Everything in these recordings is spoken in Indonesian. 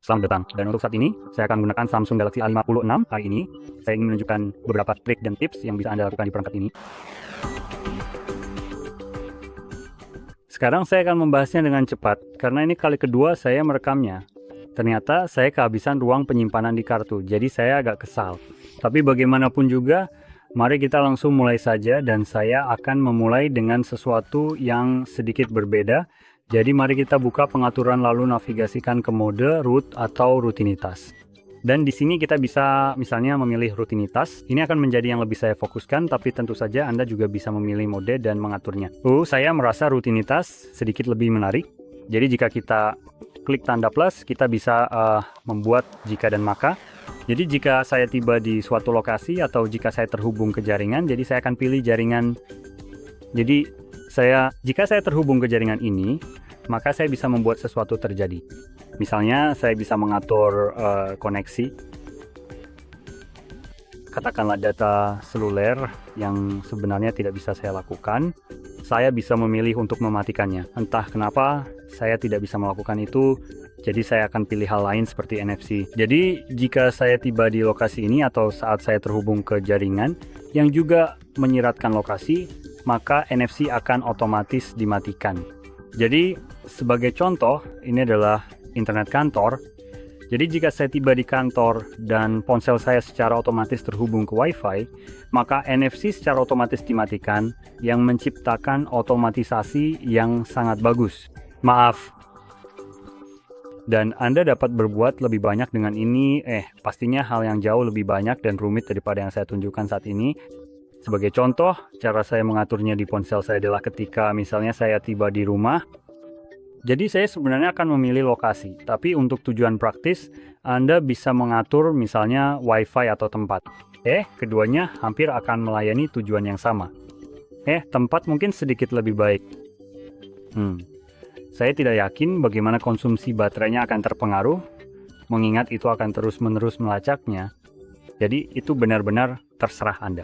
Selamat datang, dan untuk saat ini saya akan menggunakan Samsung Galaxy A56. Kali ini saya ingin menunjukkan beberapa trik dan tips yang bisa Anda lakukan di perangkat ini. Sekarang saya akan membahasnya dengan cepat, karena ini kali kedua saya merekamnya. Ternyata saya kehabisan ruang penyimpanan di kartu, jadi saya agak kesal. Tapi bagaimanapun juga, mari kita langsung mulai saja, dan saya akan memulai dengan sesuatu yang sedikit berbeda. Jadi mari kita buka pengaturan lalu navigasikan ke mode, root, atau rutinitas. Dan di sini kita bisa misalnya memilih rutinitas. Ini akan menjadi yang lebih saya fokuskan, tapi tentu saja Anda juga bisa memilih mode dan mengaturnya. Saya merasa rutinitas sedikit lebih menarik. Jadi jika kita klik tanda plus, kita bisa membuat jika dan maka. Jadi jika saya tiba di suatu lokasi atau jika saya terhubung ke jaringan, jadi saya akan pilih jaringan. Jadi jika saya terhubung ke jaringan ini, maka saya bisa membuat sesuatu terjadi. Misalnya, saya bisa mengatur koneksi. Katakanlah data seluler yang sebenarnya tidak bisa saya lakukan. Saya bisa memilih untuk mematikannya. Entah kenapa saya tidak bisa melakukan itu, jadi saya akan pilih hal lain seperti NFC. Jadi, jika saya tiba di lokasi ini atau saat saya terhubung ke jaringan yang juga menyiratkan lokasi, maka NFC akan otomatis dimatikan. Jadi, sebagai contoh, ini adalah internet kantor. Jadi, jika saya tiba di kantor dan ponsel saya secara otomatis terhubung ke Wi-Fi, maka NFC secara otomatis dimatikan, yang menciptakan otomatisasi yang sangat bagus. Maaf. Dan Anda dapat berbuat lebih banyak dengan ini, pastinya hal yang jauh lebih banyak dan rumit daripada yang saya tunjukkan saat ini. Sebagai contoh, cara saya mengaturnya di ponsel saya adalah ketika misalnya saya tiba di rumah. Jadi saya sebenarnya akan memilih lokasi, tapi untuk tujuan praktis, Anda bisa mengatur misalnya Wi-Fi atau tempat. Keduanya hampir akan melayani tujuan yang sama. Tempat mungkin sedikit lebih baik. Saya tidak yakin bagaimana konsumsi baterainya akan terpengaruh, mengingat itu akan terus-menerus melacaknya. Jadi itu benar-benar terserah Anda.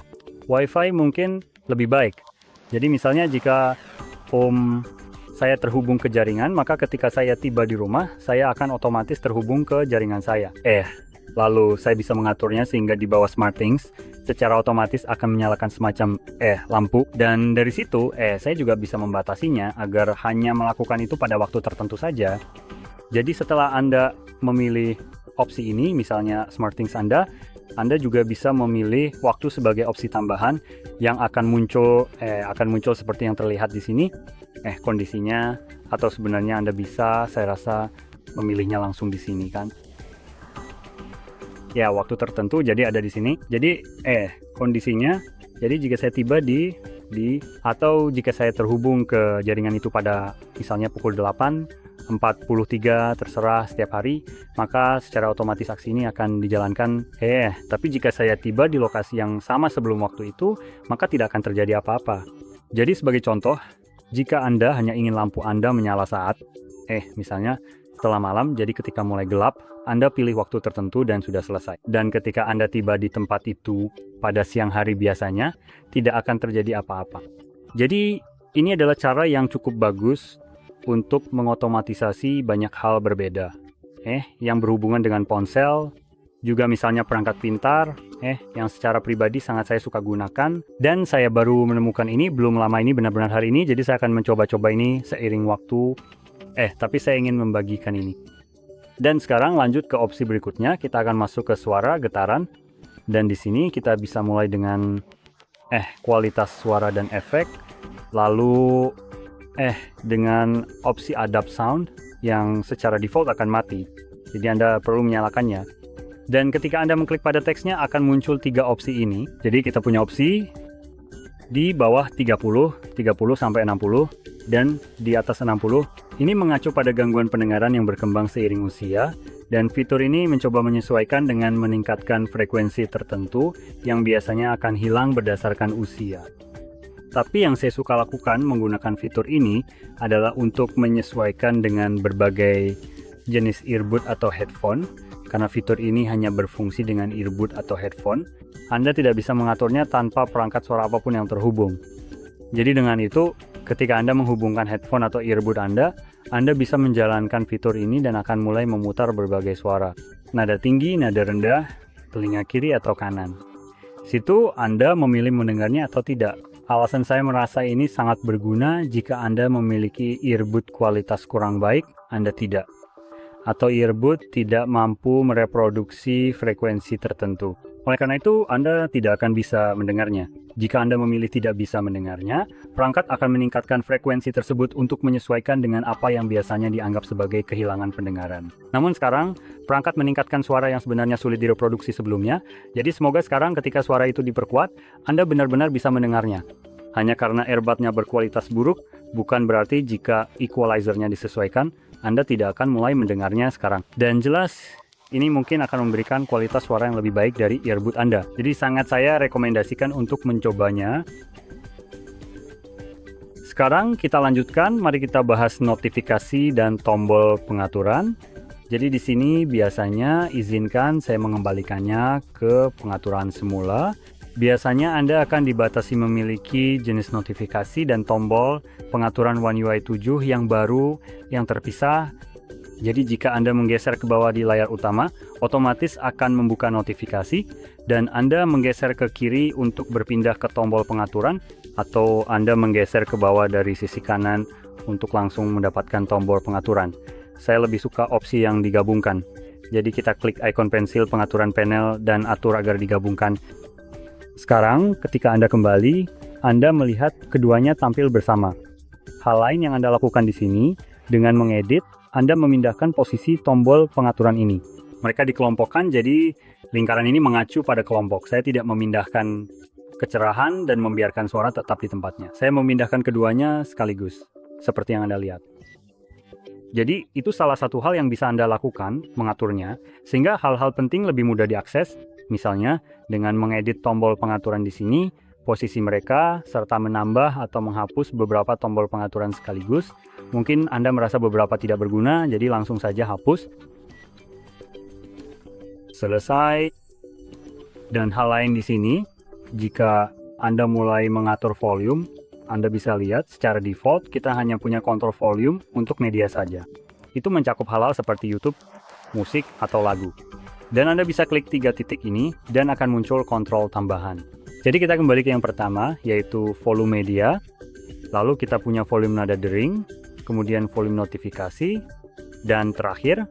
Wi-Fi mungkin lebih baik. Jadi misalnya jika saya terhubung ke jaringan, maka ketika saya tiba di rumah, saya akan otomatis terhubung ke jaringan saya. Lalu saya bisa mengaturnya sehingga di bawah SmartThings secara otomatis akan menyalakan semacam lampu. Dan dari situ saya juga bisa membatasinya agar hanya melakukan itu pada waktu tertentu saja. Jadi setelah Anda memilih opsi ini, misalnya SmartThings Anda juga bisa memilih waktu sebagai opsi tambahan yang akan muncul seperti yang terlihat di sini. Kondisinya, atau sebenarnya Anda bisa, saya rasa memilihnya langsung di sini kan. Ya, waktu tertentu jadi ada di sini. Jadi kondisinya, jadi jika saya tiba atau jika saya terhubung ke jaringan itu pada misalnya pukul 8:43 terserah setiap hari, maka secara otomatis aksi ini akan dijalankan. Tapi jika saya tiba di lokasi yang sama sebelum waktu itu, maka tidak akan terjadi apa-apa. Jadi sebagai contoh, jika Anda hanya ingin lampu Anda menyala saat, misalnya setelah malam, jadi ketika mulai gelap, Anda pilih waktu tertentu dan sudah selesai. Dan ketika Anda tiba di tempat itu pada siang hari biasanya, tidak akan terjadi apa-apa. Jadi ini adalah cara yang cukup bagus untuk mengotomatisasi banyak hal berbeda. Yang berhubungan dengan ponsel, juga misalnya perangkat pintar, yang secara pribadi sangat saya suka gunakan. Dan saya baru menemukan ini, belum lama ini, benar-benar hari ini, jadi saya akan mencoba-coba ini seiring waktu. Tapi saya ingin membagikan ini. Dan sekarang lanjut ke opsi berikutnya, kita akan masuk ke suara, getaran. Dan di sini kita bisa mulai dengan kualitas suara dan efek. Lalu dengan opsi adapt sound yang secara default akan mati. Jadi Anda perlu menyalakannya. Dan ketika Anda mengklik pada teksnya akan muncul 3 opsi ini. Jadi kita punya opsi di bawah 30 sampai 60 dan di atas 60. Ini mengacu pada gangguan pendengaran yang berkembang seiring usia. Dan fitur ini mencoba menyesuaikan dengan meningkatkan frekuensi tertentu yang biasanya akan hilang berdasarkan usia. Tapi yang saya suka lakukan menggunakan fitur ini adalah untuk menyesuaikan dengan berbagai jenis earbud atau headphone. Karena fitur ini hanya berfungsi dengan earbud atau headphone, Anda tidak bisa mengaturnya tanpa perangkat suara apapun yang terhubung. Jadi dengan itu, Ketika Anda menghubungkan headphone atau earbud Anda bisa menjalankan fitur ini dan akan mulai memutar berbagai suara. Nada tinggi, nada rendah, telinga kiri atau kanan. Situ Anda memilih mendengarnya atau tidak. Alasan saya merasa ini sangat berguna jika Anda memiliki earbud kualitas kurang baik, Anda tidak. Atau earbud tidak mampu mereproduksi frekuensi tertentu. Oleh karena itu, Anda tidak akan bisa mendengarnya. Jika Anda memilih tidak bisa mendengarnya, perangkat akan meningkatkan frekuensi tersebut untuk menyesuaikan dengan apa yang biasanya dianggap sebagai kehilangan pendengaran. Namun sekarang, perangkat meningkatkan suara yang sebenarnya sulit direproduksi sebelumnya, jadi semoga sekarang ketika suara itu diperkuat, Anda benar-benar bisa mendengarnya. Hanya karena earbud-nya berkualitas buruk, bukan berarti jika equalizer-nya disesuaikan, Anda tidak akan mulai mendengarnya sekarang. Dan jelas, ini mungkin akan memberikan kualitas suara yang lebih baik dari earbud Anda. Jadi sangat saya rekomendasikan untuk mencobanya. Sekarang kita lanjutkan, mari kita bahas notifikasi dan tombol pengaturan. Jadi di sini biasanya izinkan saya mengembalikannya ke pengaturan semula. Biasanya Anda akan dibatasi memiliki jenis notifikasi dan tombol pengaturan One UI 7 yang baru, yang terpisah. Jadi jika Anda menggeser ke bawah di layar utama, otomatis akan membuka notifikasi, dan Anda menggeser ke kiri untuk berpindah ke tombol pengaturan, atau Anda menggeser ke bawah dari sisi kanan untuk langsung mendapatkan tombol pengaturan. Saya lebih suka opsi yang digabungkan. Jadi kita klik ikon pensil pengaturan panel dan atur agar digabungkan. Sekarang ketika Anda kembali, Anda melihat keduanya tampil bersama. Hal lain yang Anda lakukan di sini, dengan mengedit, Anda memindahkan posisi tombol pengaturan ini. Mereka dikelompokkan, jadi lingkaran ini mengacu pada kelompok. Saya tidak memindahkan kecerahan dan membiarkan suara tetap di tempatnya. Saya memindahkan keduanya sekaligus, seperti yang Anda lihat. Jadi, itu salah satu hal yang bisa Anda lakukan, mengaturnya, sehingga hal-hal penting lebih mudah diakses, misalnya dengan mengedit tombol pengaturan di sini, posisi mereka, serta menambah atau menghapus beberapa tombol pengaturan sekaligus. Mungkin Anda merasa beberapa tidak berguna, jadi langsung saja hapus. Selesai. Dan hal lain di sini, jika Anda mulai mengatur volume, Anda bisa lihat secara default kita hanya punya kontrol volume untuk media saja. Itu mencakup hal-hal seperti YouTube, musik, atau lagu. Dan Anda bisa klik 3 titik ini dan akan muncul kontrol tambahan. Jadi kita kembali ke yang pertama, yaitu volume media. Lalu kita punya volume nada dering, kemudian volume notifikasi, dan terakhir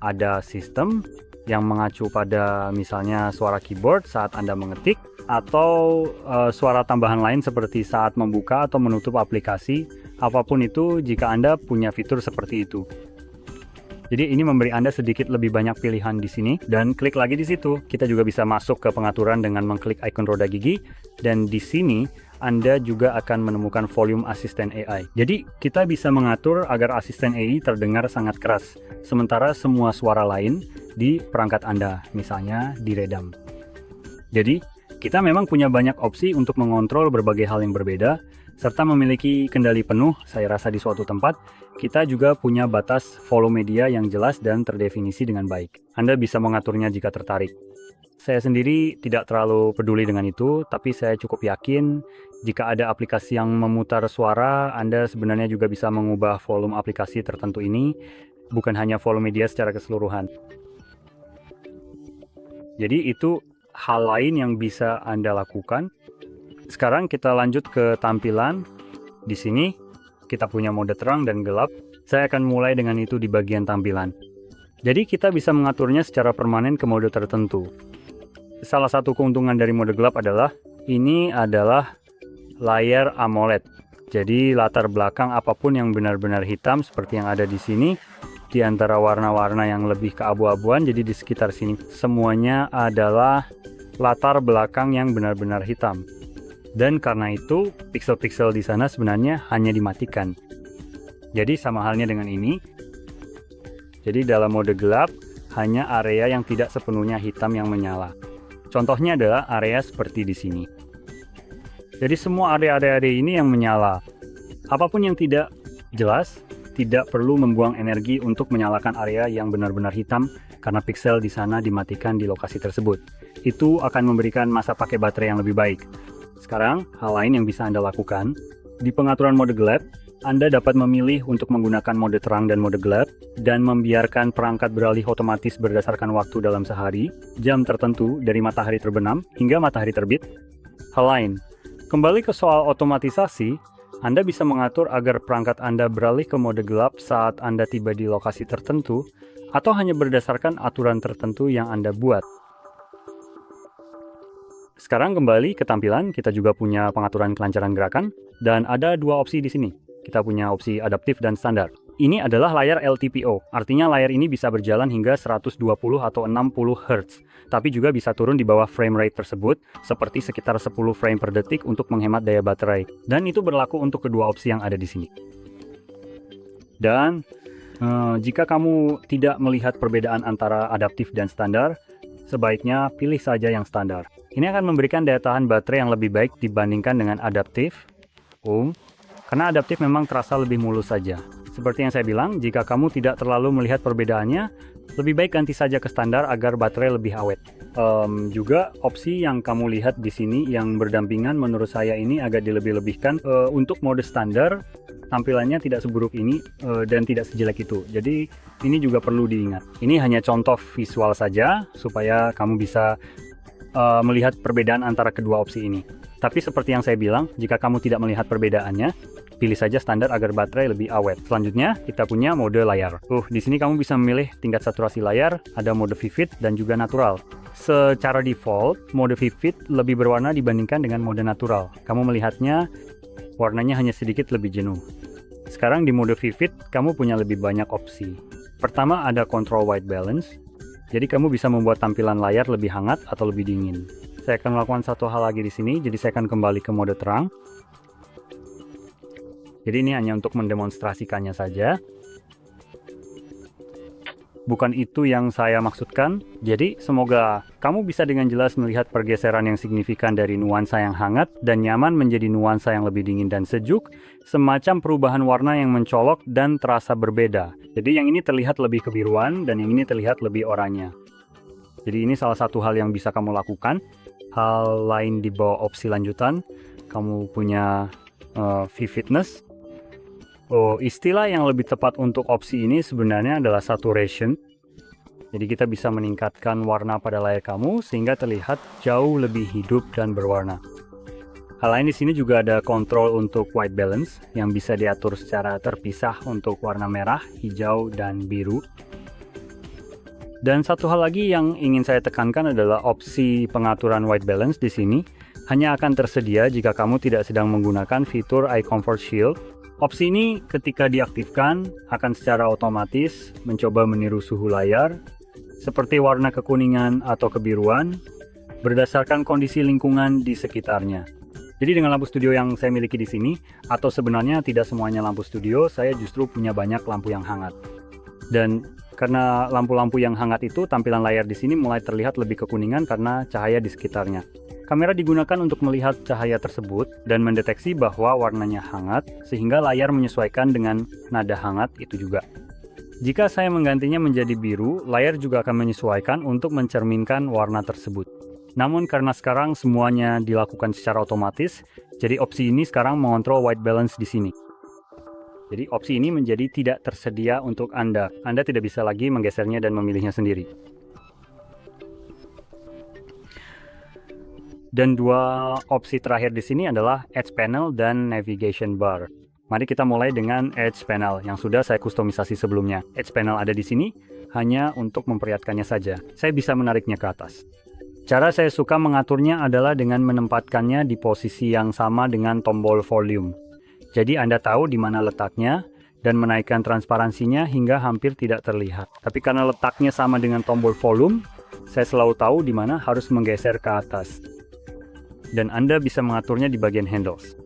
ada sistem yang mengacu pada misalnya suara keyboard saat Anda mengetik, atau suara tambahan lain seperti saat membuka atau menutup aplikasi, apapun itu jika Anda punya fitur seperti itu. Jadi ini memberi Anda sedikit lebih banyak pilihan di sini, dan klik lagi di situ. Kita juga bisa masuk ke pengaturan dengan mengklik ikon roda gigi, dan di sini Anda juga akan menemukan volume asisten AI. Jadi kita bisa mengatur agar asisten AI terdengar sangat keras, sementara semua suara lain di perangkat Anda, misalnya diredam. Jadi kita memang punya banyak opsi untuk mengontrol berbagai hal yang berbeda, serta memiliki kendali penuh, saya rasa di suatu tempat. Kita juga punya batas volume media yang jelas dan terdefinisi dengan baik. Anda bisa mengaturnya jika tertarik. Saya sendiri tidak terlalu peduli dengan itu, tapi saya cukup yakin jika ada aplikasi yang memutar suara, Anda sebenarnya juga bisa mengubah volume aplikasi tertentu ini, bukan hanya volume media secara keseluruhan. Jadi itu hal lain yang bisa Anda lakukan. Sekarang kita lanjut ke tampilan. Di sini kita punya mode terang dan gelap. Saya akan mulai dengan itu di bagian tampilan. Jadi kita bisa mengaturnya secara permanen ke mode tertentu. Salah satu keuntungan dari mode gelap adalah ini adalah layar AMOLED. Jadi latar belakang apapun yang benar-benar hitam seperti yang ada di sini, di antara warna-warna yang lebih keabu-abuan, jadi di sekitar sini semuanya adalah latar belakang yang benar-benar hitam. Dan karena itu, pixel-pixel di sana sebenarnya hanya dimatikan. Jadi sama halnya dengan ini. Jadi dalam mode gelap, hanya area yang tidak sepenuhnya hitam yang menyala. Contohnya adalah area seperti di sini. Jadi semua area-area ini yang menyala. Apapun yang tidak jelas, tidak perlu membuang energi untuk menyalakan area yang benar-benar hitam, karena pixel di sana dimatikan di lokasi tersebut. Itu akan memberikan masa pakai baterai yang lebih baik. Sekarang, hal lain yang bisa Anda lakukan, Di pengaturan mode gelap, Anda dapat memilih untuk menggunakan mode terang dan mode gelap, dan membiarkan perangkat beralih otomatis berdasarkan waktu dalam sehari, jam tertentu dari matahari terbenam hingga matahari terbit. Hal lain, kembali ke soal otomatisasi, Anda bisa mengatur agar perangkat Anda beralih ke mode gelap saat Anda tiba di lokasi tertentu, atau hanya berdasarkan aturan tertentu yang Anda buat. Sekarang kembali ke tampilan, kita juga punya pengaturan kelancaran gerakan, dan ada dua opsi di sini. Kita punya opsi adaptif dan standar. Ini adalah layar LTPO, artinya layar ini bisa berjalan hingga 120 atau 60 Hz, tapi juga bisa turun di bawah frame rate tersebut, seperti sekitar 10 frame per detik untuk menghemat daya baterai. Dan itu berlaku untuk kedua opsi yang ada di sini. Dan jika kamu tidak melihat perbedaan antara adaptif dan standar, sebaiknya pilih saja yang standar. Ini akan memberikan daya tahan baterai yang lebih baik dibandingkan dengan adaptif. Karena adaptif memang terasa lebih mulus saja. Seperti yang saya bilang, jika kamu tidak terlalu melihat perbedaannya, lebih baik ganti saja ke standar agar baterai lebih awet. Juga opsi yang kamu lihat di sini yang berdampingan menurut saya ini agak dilebih-lebihkan. Untuk mode standar, tampilannya tidak seburuk ini dan tidak sejelek itu. Jadi ini juga perlu diingat. Ini hanya contoh visual saja supaya kamu bisa melihat perbedaan antara kedua opsi ini. Tapi seperti yang saya bilang, jika kamu tidak melihat perbedaannya, pilih saja standar agar baterai lebih awet. Selanjutnya, kita punya mode layar. Di sini kamu bisa memilih tingkat saturasi layar, ada mode vivid dan juga natural. Secara default, mode vivid lebih berwarna dibandingkan dengan mode natural. Kamu melihatnya, warnanya hanya sedikit lebih jenuh. Sekarang di mode vivid, kamu punya lebih banyak opsi. Pertama, ada control white balance. Jadi kamu bisa membuat tampilan layar lebih hangat atau lebih dingin. Saya akan melakukan satu hal lagi di sini, jadi saya akan kembali ke mode terang. Jadi ini hanya untuk mendemonstrasikannya saja. Bukan itu yang saya maksudkan. Jadi semoga kamu bisa dengan jelas melihat pergeseran yang signifikan dari nuansa yang hangat dan nyaman menjadi nuansa yang lebih dingin dan sejuk, semacam perubahan warna yang mencolok dan terasa berbeda. Jadi yang ini terlihat lebih kebiruan dan yang ini terlihat lebih oranye. Jadi ini salah satu hal yang bisa kamu lakukan. Hal lain di bawah opsi lanjutan, kamu punya vividness. Istilah yang lebih tepat untuk opsi ini sebenarnya adalah saturation. Jadi kita bisa meningkatkan warna pada layar kamu sehingga terlihat jauh lebih hidup dan berwarna. Hal lain di sini juga ada kontrol untuk white balance yang bisa diatur secara terpisah untuk warna merah, hijau, dan biru. Dan satu hal lagi yang ingin saya tekankan adalah opsi pengaturan white balance di sini hanya akan tersedia jika kamu tidak sedang menggunakan fitur Eye Comfort Shield. Opsi ini ketika diaktifkan akan secara otomatis mencoba meniru suhu layar seperti warna kekuningan atau kebiruan berdasarkan kondisi lingkungan di sekitarnya. Jadi dengan lampu studio yang saya miliki di sini, atau sebenarnya tidak semuanya lampu studio, saya justru punya banyak lampu yang hangat. Dan karena lampu-lampu yang hangat itu, tampilan layar di sini mulai terlihat lebih kekuningan karena cahaya di sekitarnya. Kamera digunakan untuk melihat cahaya tersebut dan mendeteksi bahwa warnanya hangat, sehingga layar menyesuaikan dengan nada hangat itu juga. Jika saya menggantinya menjadi biru, layar juga akan menyesuaikan untuk mencerminkan warna tersebut. Namun karena sekarang semuanya dilakukan secara otomatis, jadi opsi ini sekarang mengontrol white balance di sini. Jadi opsi ini menjadi tidak tersedia untuk Anda. Anda tidak bisa lagi menggesernya dan memilihnya sendiri. Dan dua opsi terakhir di sini adalah Edge Panel dan Navigation Bar. Mari kita mulai dengan Edge Panel yang sudah saya kustomisasi sebelumnya. Edge Panel ada di sini hanya untuk memperlihatkannya saja. Saya bisa menariknya ke atas. Cara saya suka mengaturnya adalah dengan menempatkannya di posisi yang sama dengan tombol volume. Jadi Anda tahu di mana letaknya dan menaikkan transparansinya hingga hampir tidak terlihat. Tapi karena letaknya sama dengan tombol volume, saya selalu tahu di mana harus menggeser ke atas. Dan Anda bisa mengaturnya di bagian handles.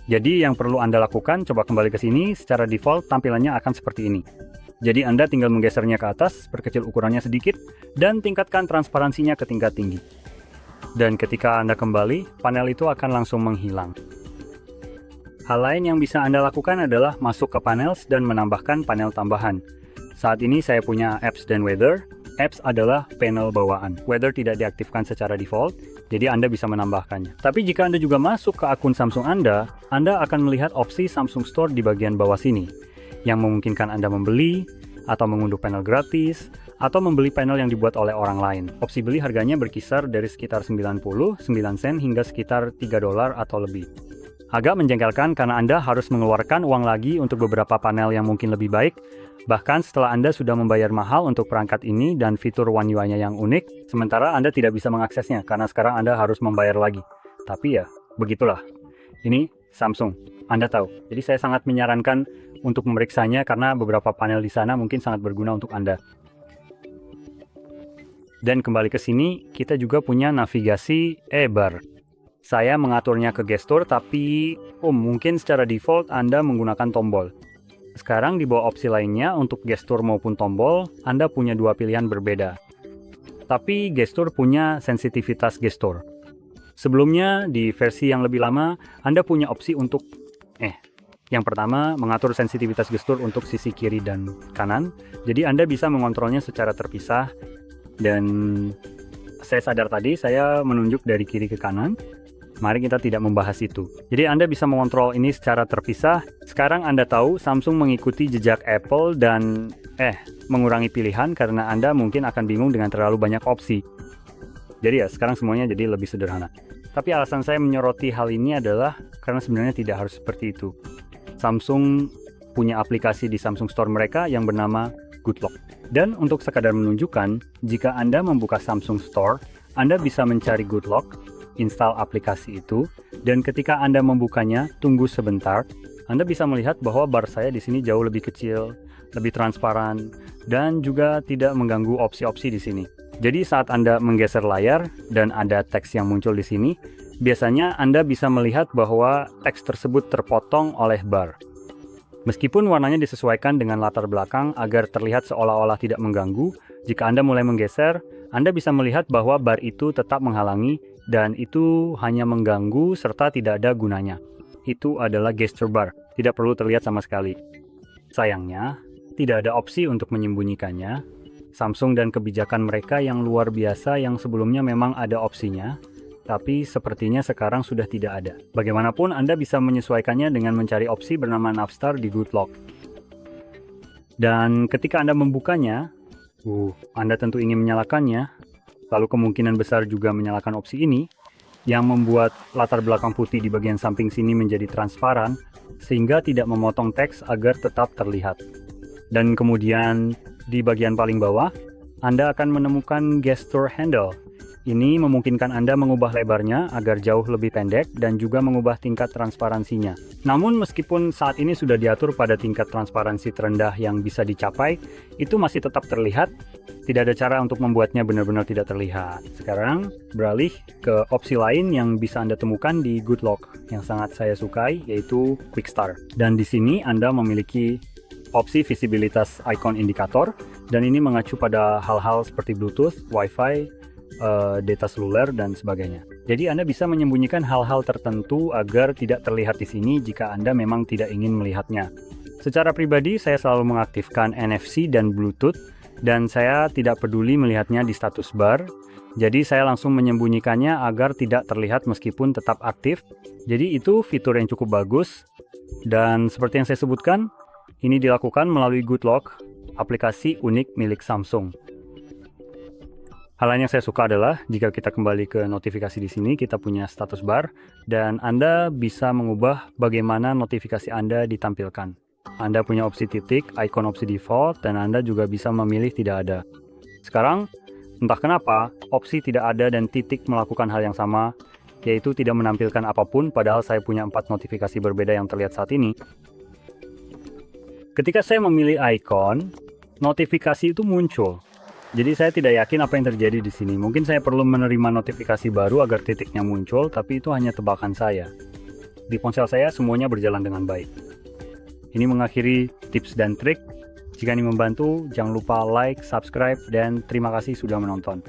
Jadi yang perlu Anda lakukan, coba kembali ke sini, secara default tampilannya akan seperti ini. Jadi Anda tinggal menggesernya ke atas, perkecil ukurannya sedikit, dan tingkatkan transparansinya ke tingkat tinggi. Dan ketika Anda kembali, panel itu akan langsung menghilang. Hal lain yang bisa Anda lakukan adalah masuk ke panels dan menambahkan panel tambahan. Saat ini saya punya Apps dan Weather. Apps adalah panel bawaan. Weather tidak diaktifkan secara default, Jadi Anda bisa menambahkannya. Tapi jika Anda juga masuk ke akun Samsung Anda akan melihat opsi Samsung Store di bagian bawah sini, yang memungkinkan Anda membeli, atau mengunduh panel gratis, atau membeli panel yang dibuat oleh orang lain. Opsi beli harganya berkisar dari sekitar 99 sen hingga sekitar $3 atau lebih. Agak menjengkelkan karena Anda harus mengeluarkan uang lagi untuk beberapa panel yang mungkin lebih baik, bahkan setelah Anda sudah membayar mahal untuk perangkat ini dan fitur One UI-nya yang unik, sementara Anda tidak bisa mengaksesnya karena sekarang Anda harus membayar lagi. Tapi ya, begitulah. Ini Samsung, Anda tahu. Jadi saya sangat menyarankan untuk memeriksanya karena beberapa panel di sana mungkin sangat berguna untuk Anda. Dan kembali ke sini, kita juga punya navigasi e-bar. Saya mengaturnya ke gestur, tapi mungkin secara default Anda menggunakan tombol. Sekarang di bawah opsi lainnya, untuk gestur maupun tombol, Anda punya dua pilihan berbeda. Tapi gestur punya sensitivitas gestur. Sebelumnya, di versi yang lebih lama, Anda punya opsi untuk yang pertama, mengatur sensitivitas gestur untuk sisi kiri dan kanan. Jadi Anda bisa mengontrolnya secara terpisah. Dan saya sadar tadi, saya menunjuk dari kiri ke kanan. Mari kita tidak membahas itu. Jadi Anda bisa mengontrol ini secara terpisah. Sekarang Anda tahu Samsung mengikuti jejak Apple dan mengurangi pilihan karena Anda mungkin akan bingung dengan terlalu banyak opsi. Jadi ya sekarang semuanya jadi lebih sederhana. Tapi alasan saya menyoroti hal ini adalah karena sebenarnya tidak harus seperti itu. Samsung punya aplikasi di Samsung Store mereka yang bernama Good Lock. Dan untuk sekadar menunjukkan, jika Anda membuka Samsung Store, Anda bisa mencari Good Lock, install aplikasi itu, dan ketika Anda membukanya, tunggu sebentar, Anda bisa melihat bahwa bar saya di sini jauh lebih kecil, lebih transparan, dan juga tidak mengganggu opsi-opsi di sini. Jadi saat Anda menggeser layar dan ada teks yang muncul di sini, biasanya Anda bisa melihat bahwa teks tersebut terpotong oleh bar. Meskipun warnanya disesuaikan dengan latar belakang agar terlihat seolah-olah tidak mengganggu, jika Anda mulai menggeser, Anda bisa melihat bahwa bar itu tetap menghalangi dan itu hanya mengganggu serta tidak ada gunanya. Itu adalah gesture bar, tidak perlu terlihat sama sekali. Sayangnya, tidak ada opsi untuk menyembunyikannya. Samsung dan kebijakan mereka yang luar biasa yang sebelumnya memang ada opsinya, tapi sepertinya sekarang sudah tidak ada. Bagaimanapun Anda bisa menyesuaikannya dengan mencari opsi bernama Navstar di Good Lock. Dan ketika Anda membukanya, Anda tentu ingin menyalakannya, lalu kemungkinan besar juga menyalakan opsi ini, yang membuat latar belakang putih di bagian samping sini menjadi transparan, sehingga tidak memotong teks agar tetap terlihat. Dan kemudian di bagian paling bawah, Anda akan menemukan gesture handle. Ini memungkinkan Anda mengubah lebarnya agar jauh lebih pendek dan juga mengubah tingkat transparansinya. Namun meskipun saat ini sudah diatur pada tingkat transparansi terendah yang bisa dicapai, itu masih tetap terlihat. Tidak ada cara untuk membuatnya benar-benar tidak terlihat. Sekarang beralih ke opsi lain yang bisa Anda temukan di Good Lock yang sangat saya sukai, yaitu Quick Start. Dan di sini Anda memiliki opsi visibilitas icon indikator, dan ini mengacu pada hal-hal seperti Bluetooth, Wi-Fi, data seluler, dan sebagainya. Jadi Anda bisa menyembunyikan hal-hal tertentu agar tidak terlihat di sini jika Anda memang tidak ingin melihatnya. Secara pribadi, saya selalu mengaktifkan NFC dan Bluetooth, dan saya tidak peduli melihatnya di status bar. Jadi saya langsung menyembunyikannya agar tidak terlihat meskipun tetap aktif. Jadi itu fitur yang cukup bagus, dan seperti yang saya sebutkan, ini dilakukan melalui Good Lock, aplikasi unik milik Samsung. Hal lain yang saya suka adalah jika kita kembali ke notifikasi di sini, kita punya status bar dan Anda bisa mengubah bagaimana notifikasi Anda ditampilkan. Anda punya opsi titik, icon opsi default, dan Anda juga bisa memilih tidak ada. Sekarang, entah kenapa, opsi tidak ada dan titik melakukan hal yang sama, yaitu tidak menampilkan apapun padahal saya punya 4 notifikasi berbeda yang terlihat saat ini. Ketika saya memilih icon, notifikasi itu muncul. Jadi saya tidak yakin apa yang terjadi di sini. Mungkin saya perlu menerima notifikasi baru agar titiknya muncul, tapi itu hanya tebakan saya. Di ponsel saya semuanya berjalan dengan baik. Ini mengakhiri tips dan trik. Jika ini membantu, jangan lupa like, subscribe, dan terima kasih sudah menonton.